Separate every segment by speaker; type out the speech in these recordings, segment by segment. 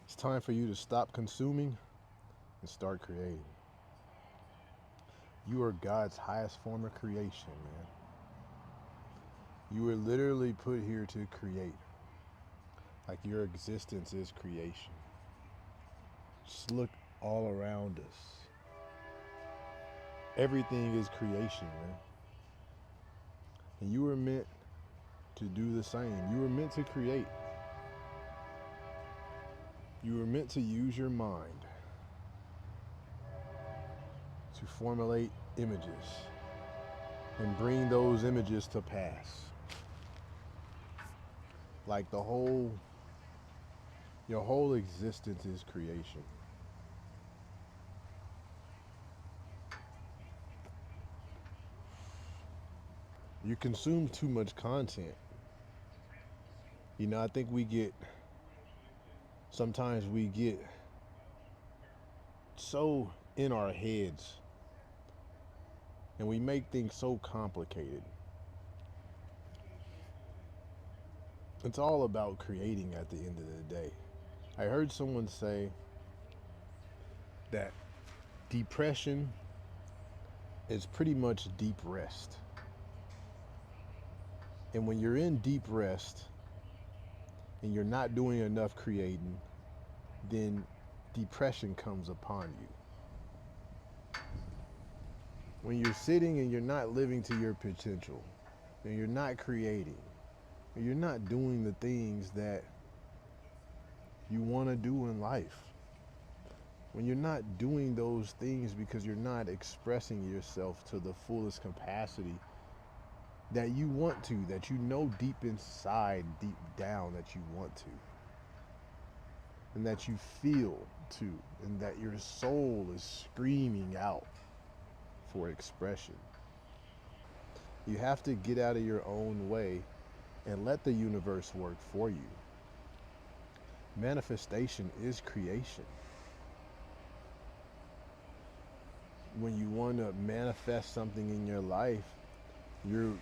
Speaker 1: It's time for you to stop consuming and start creating. You are God's highest form of creation, man. You were literally put here to create. Like your existence is creation. Just look all around us. Everything is creation, man. And you were meant to do the same. You were meant to create. You were meant to use your mind to formulate images and bring those images to pass. Like your whole existence is creation. You consume too much content. I think sometimes we get so in our heads and we make things so complicated. It's all about creating at the end of the day. I heard someone say that depression is pretty much deep rest. And when you're in deep rest and you're not doing enough creating, then depression comes upon you. When you're sitting and you're not living to your potential, and you're not creating, and you're not doing the things that you want to do in life, when you're not doing those things because you're not expressing yourself to the fullest capacity that you want to, that you know deep inside, deep down that you want to, and that you feel to, and that your soul is screaming out for expression. You have to get out of your own way and let the universe work for you. Manifestation is creation. When you want to manifest something in your life, you're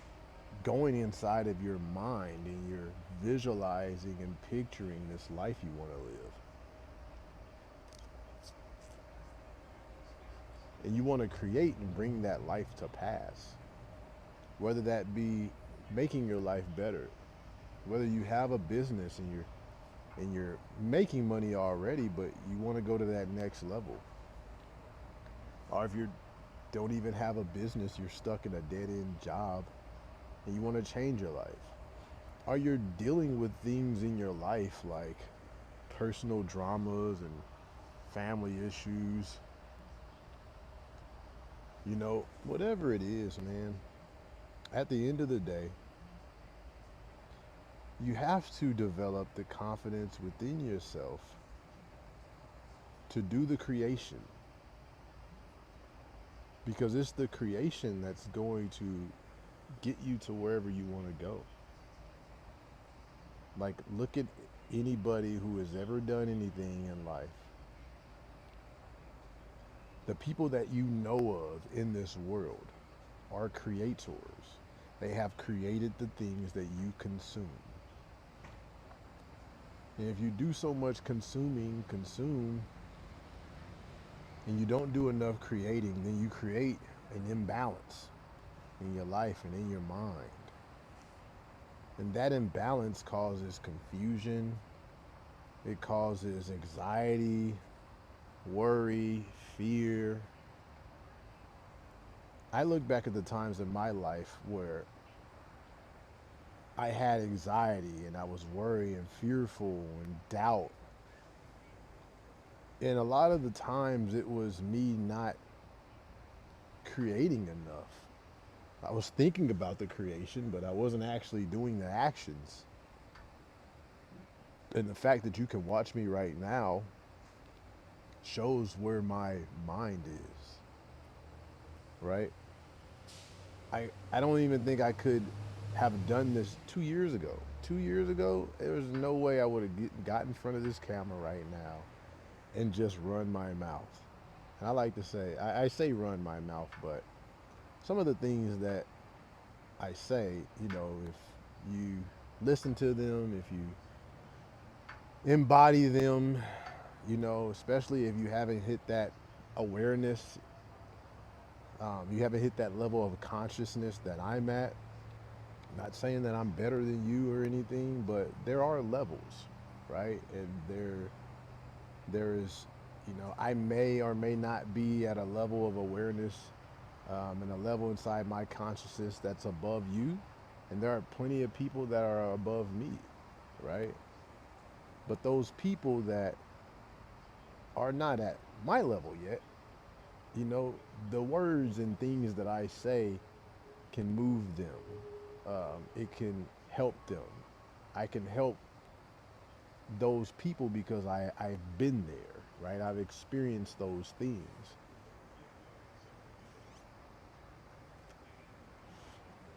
Speaker 1: going inside of your mind and you're visualizing and picturing this life you want to live. And you want to create and bring that life to pass. Whether that be making your life better, whether you have a business and you're making money already, but you want to go to that next level. Or if you don't even have a business, you're stuck in a dead end job and you want to change your life. Or you're dealing with things in your life like personal dramas and family issues. Whatever it is, man, at the end of the day, you have to develop the confidence within yourself to do the creation because it's the creation that's going to get you to wherever you want to go. Like, look at anybody who has ever done anything in life. The people that you know of in this world are creators. They have created the things that you consume. And if you do so much consume, and you don't do enough creating, then you create an imbalance in your life and in your mind. And that imbalance causes confusion, it causes anxiety, worry, fear. I look back at the times in my life where I had anxiety and I was worried and fearful and doubt. And a lot of the times it was me not creating enough. I was thinking about the creation, but I wasn't actually doing the actions. And the fact that you can watch me right now shows where my mind is, right? I don't even think I could have done this 2 years ago. 2 years ago, there was no way I would have got in front of this camera right now and just run my mouth. And I like to say, I say run my mouth, but some of the things that I say, if you listen to them, if you embody them, especially if you haven't hit that awareness, you haven't hit that level of consciousness that I'm at. Not saying that I'm better than you or anything, but there are levels, right? And there is, I may or may not be at a level of awareness, and a level inside my consciousness that's above you, and there are plenty of people that are above me, right? But those people that are not at my level yet, you know, the words and things that I say can move them. It can help them. I can help those people because I've been there, right? I've experienced those things.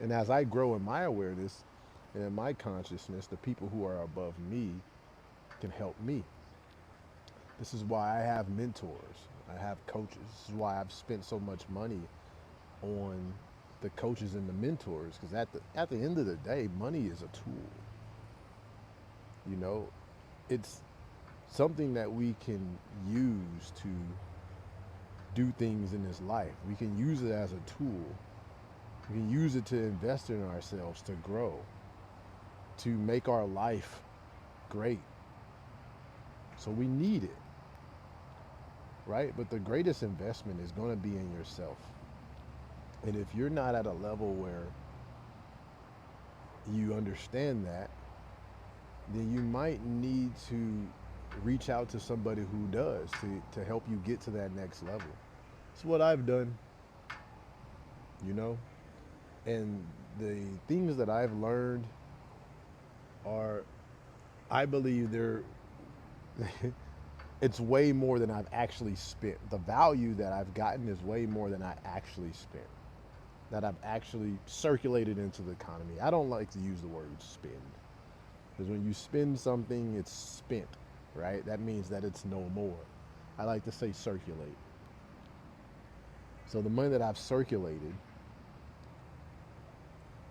Speaker 1: And as I grow in my awareness and in my consciousness, the people who are above me can help me. This is why I have mentors. I have coaches. This is why I've spent so much money on the coaches and the mentors, because at the end of the day, money is a tool. You know, it's something that we can use to do things in this life. We can use it as a tool. We can use it to invest in ourselves, to grow, to make our life great. So we need it, right? But the greatest investment is going to be in yourself. And if you're not at a level where you understand that, then you might need to reach out to somebody who does, to help you get to that next level. It's what I've done, you know? And the things that I've learned are, I believe they're, it's way more than I've actually spent. The value that I've gotten is way more than I actually spent, that I've actually circulated into the economy. I don't like to use the word spend, because when you spend something, it's spent, right? That means that it's no more. I like to say circulate. So the money that I've circulated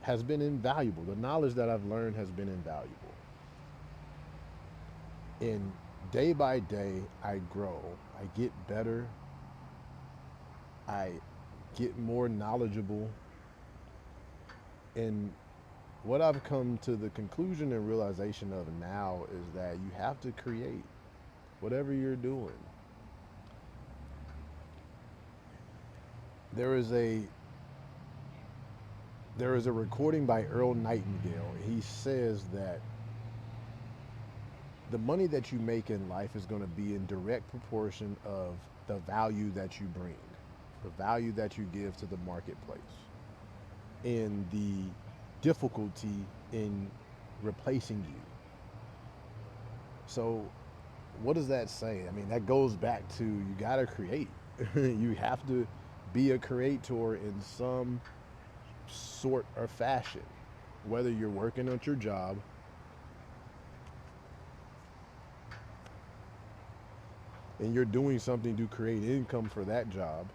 Speaker 1: has been invaluable. The knowledge that I've learned has been invaluable. And day by day, I grow. I get better. I get more knowledgeable. And what I've come to the conclusion and realization of now is that you have to create whatever you're doing. There is a there is a recording by Earl Nightingale. He says that the money that you make in life is going to be in direct proportion of the value that you bring, the value that you give to the marketplace, and the difficulty in replacing you. So, what does that say? I mean, that goes back to, you got to create. You have to be a creator in some sort or fashion, whether you're working at your job and you're doing something to create income for that job.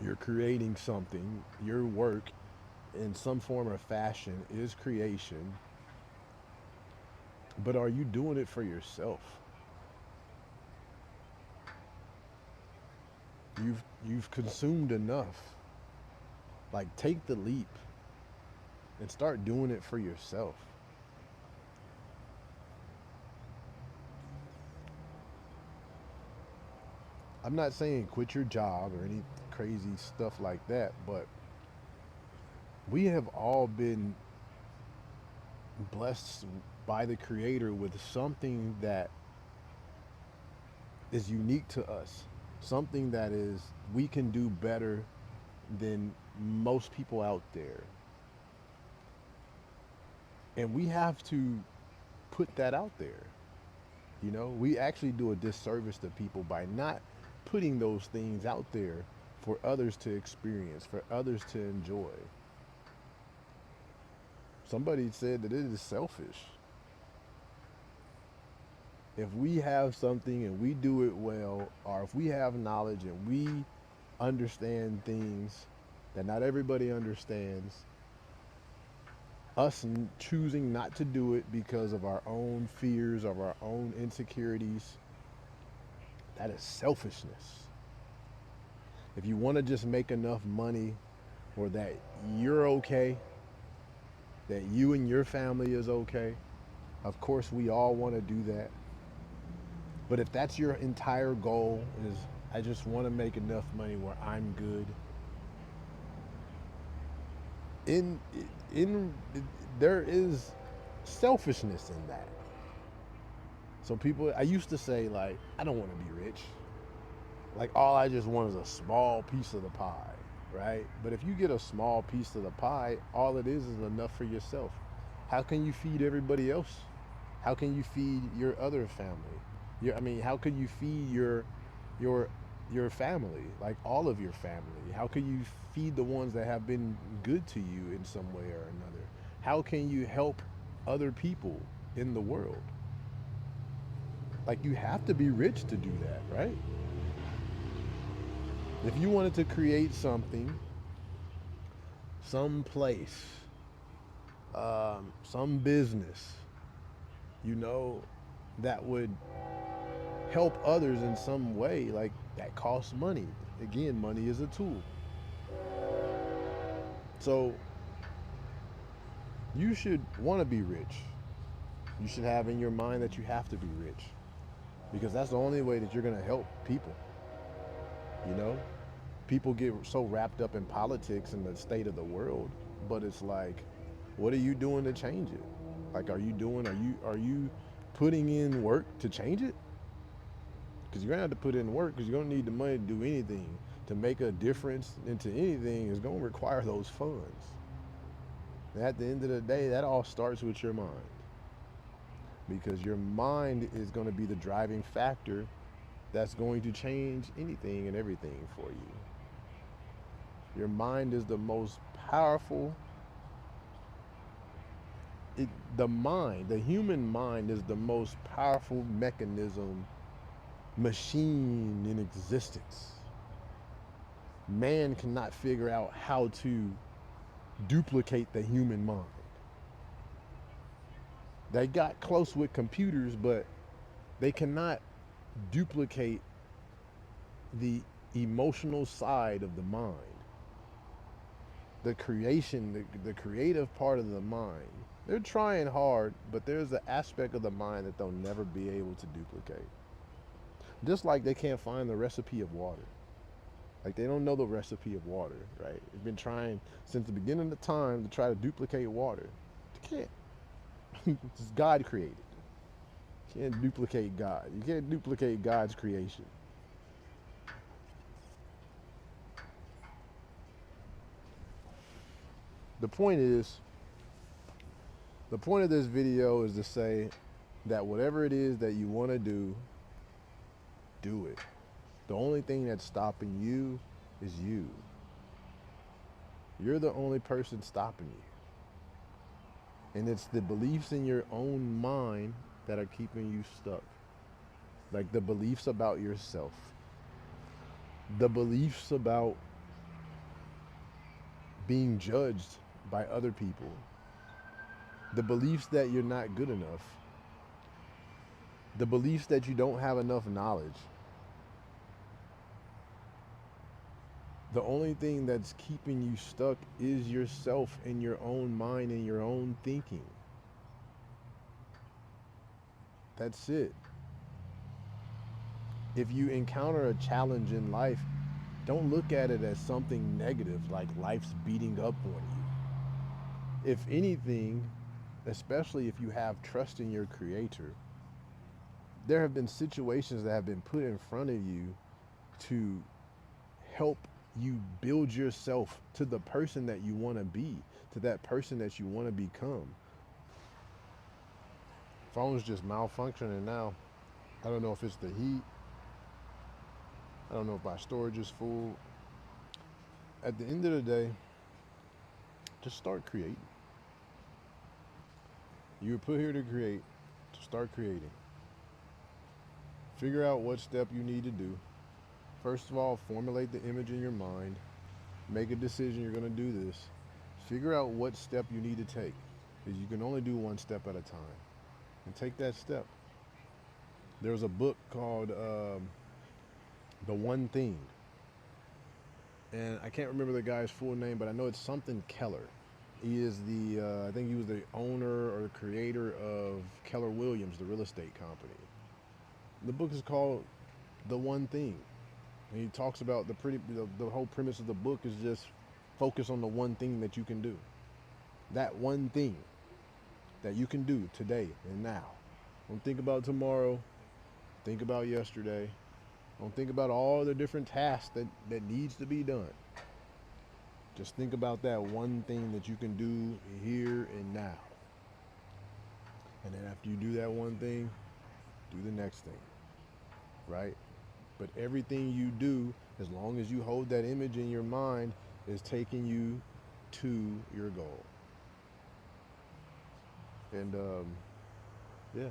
Speaker 1: You're creating something. Your work in some form or fashion is creation. But are you doing it for yourself? You've consumed enough. Like, take the leap and start doing it for yourself. I'm not saying quit your job or any crazy stuff like that, but we have all been blessed by the creator with something that is unique to us, something that is, we can do better than most people out there, and we have to put that out there. We actually do a disservice to people by not putting those things out there for others to experience, for others to enjoy. Somebody said that it is selfish. If we have something and we do it well, or if we have knowledge and we understand things that not everybody understands, us choosing not to do it because of our own fears, of our own insecurities, That is selfishness. If you want to just make enough money or that you're okay, that you and your family is okay, of course we all want to do that. But if that's your entire goal is I just want to make enough money where I'm good, in in there is selfishness in that. So people, I used to say like, I don't want to be rich. Like all I just want is a small piece of the pie, right? But if you get a small piece of the pie, all it is enough for yourself. How can you feed everybody else? How can you feed your other family? I mean, how can you feed your your family, like all of your family? How can you feed the ones that have been good to you in some way or another? How can you help other people in the world? Like you have to be rich to do that, right? If you wanted to create something, some place, some business, you know, that would help others in some way, like that costs money. Again, money is a tool. So you should want to be rich. You should have in your mind that you have to be rich because that's the only way that you're going to help people, you know? People get so wrapped up in politics and the state of the world, but it's like, what are you doing to change it? Like, are you putting in work to change it? Because you're gonna have to put in work because you're gonna need the money to do anything. To make a difference into anything is gonna require those funds. And at the end of the day, that all starts with your mind because your mind is going to be the driving factor that's going to change anything and everything for you. Your mind is the most powerful. The human mind is the most powerful machine in existence. Man cannot figure out how to duplicate the human mind. They got close with computers, but they cannot duplicate the emotional side of the mind, the creation, the creative part of the mind. They're trying hard, but there's an aspect of the mind that they'll never be able to duplicate. Just like they can't find the recipe of water. Like they don't know the recipe of water, right? They've been trying since the beginning of time to try to duplicate water. They can't. It's God created. You can't duplicate God. You can't duplicate God's creation. The point is, the point of this video is to say that whatever it is that you want to do it. The only thing that's stopping you is you. You're the only person stopping you. And it's the beliefs in your own mind that are keeping you stuck. Like the beliefs about yourself, the beliefs about being judged by other people, the beliefs that you're not good enough, the beliefs that you don't have enough knowledge. The only thing that's keeping you stuck is yourself and your own mind and your own thinking. That's it. If you encounter a challenge in life, don't look at it as something negative, like life's beating up on you. If anything, especially if you have trust in your creator, there have been situations that have been put in front of you to help you build yourself to the person that you want to be, to that person that you want to become. Phone's just malfunctioning now. I don't know if it's the heat. I don't know if my storage is full. At the end of the day, just start creating. You were put here to create, so start creating. Figure out what step you need to do. First of all, formulate the image in your mind. Make a decision you're going to do this. Figure out what step you need to take, because you can only do one step at a time. And take that step. There's a book called The one thing. And I can't remember the guy's full name, but I know it's something Keller. He is I think he was the owner or creator of Keller Williams, the real estate company. The book is called The One Thing. And he talks about the whole premise of the book is just focus on the one thing that you can do. That one thing that you can do today and now. Don't think about tomorrow. Think about yesterday. Don't think about all the different tasks that needs to be done. Just think about that one thing that you can do here and now. And then after you do that one thing, do the next thing, right? But everything you do, as long as you hold that image in your mind, is taking you to your goal. And yeah,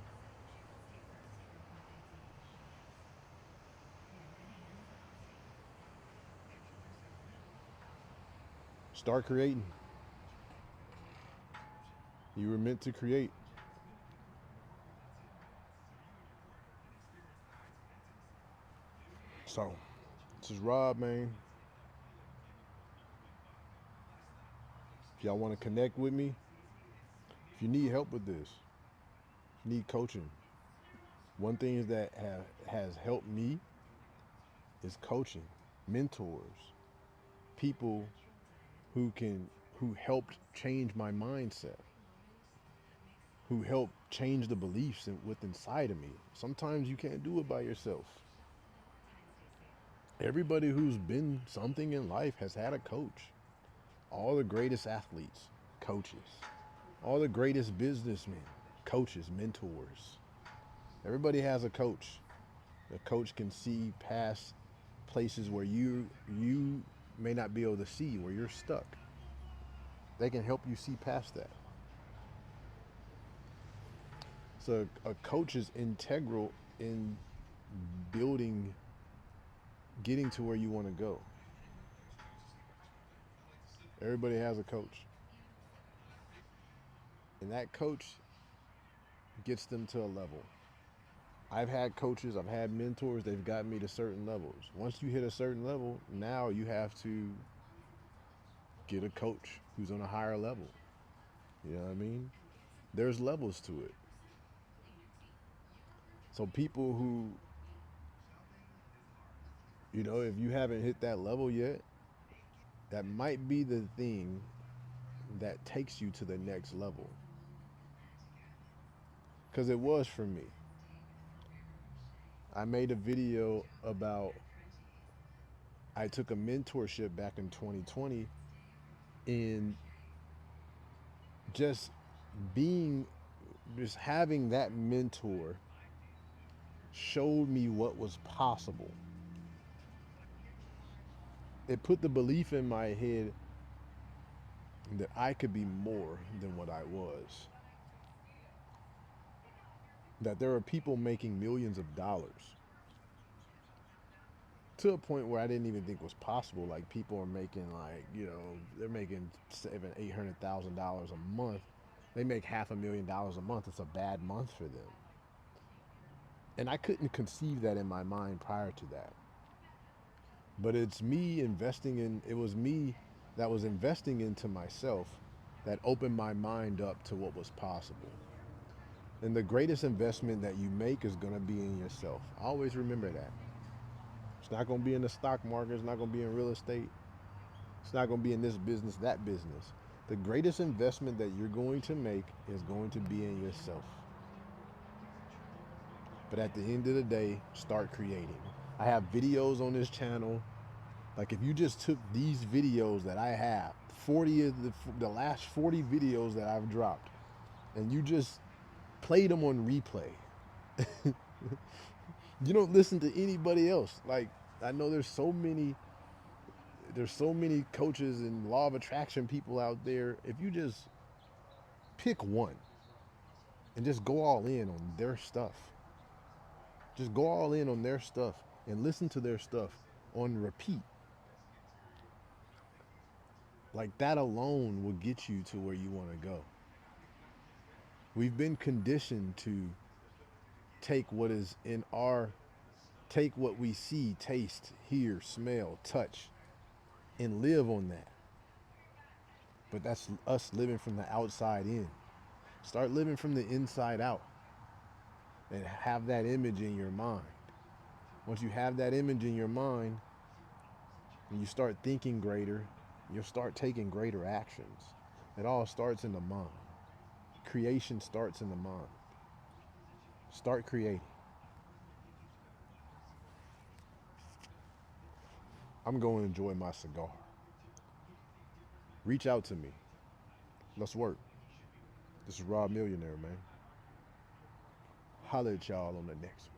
Speaker 1: start creating. You were meant to create. So, this is Rob, man. If y'all want to connect with me, if you need help with this, if you need coaching, one thing that has helped me is coaching, mentors, people who helped change my mindset, who helped change the beliefs within inside of me. Sometimes you can't do it by yourself. Everybody who's been something in life has had a coach. All the greatest athletes, coaches. All the greatest businessmen, coaches, mentors. Everybody has a coach. The coach can see past places where you may not be able to see, where you're stuck. They can help you see past that. So a coach is integral in building, getting to where you want to go. Everybody has a coach, and that coach gets them to a level. I've had coaches, I've had mentors, they've got me to certain levels. Once you hit a certain level, now you have to get a coach who's on a higher level. You know what I mean? There's levels to it. So people who, if you haven't hit that level yet, that might be the thing that takes you to the next level. Because it was for me. I made a video about, I took a mentorship back in 2020, and just being, just having that mentor showed me what was possible. It put the belief in my head that I could be more than what I was. That there are people making millions of dollars to a point where I didn't even think was possible. Like people are making they're making $700,000-800,000 a month. They make $500,000 a month. It's a bad month for them. And I couldn't conceive that in my mind prior to that. But it's me investing in, it was me that was investing into myself that opened my mind up to what was possible. And the greatest investment that you make is going to be in yourself. Always remember that. It's not going to be in the stock market. It's not going to be in real estate. It's not going to be in this business, that business. The greatest investment that you're going to make is going to be in yourself. But at the end of the day, start creating. I have videos on this channel. Like if you just took these videos that I have, 40 of the last 40 videos that I've dropped, and you just played them on replay. You don't listen to anybody else. Like I know there's so many coaches and law of attraction people out there. If you just pick one and just go all in on their stuff, just go all in on their stuff and listen to their stuff on repeat. Like that alone will get you to where you want to go. We've been conditioned to take what is in our take what we see, taste, hear, smell, touch, and live on that. But that's us living from the outside in. Start living from the inside out and have that image in your mind. Once you have that image in your mind and you start thinking greater, you'll start taking greater actions. It all starts in the mind. Creation starts in the mind. Start creating. I'm going to enjoy my cigar. Reach out to me. Let's work. This is Rob Millionaire, man. Holla at y'all on the next one.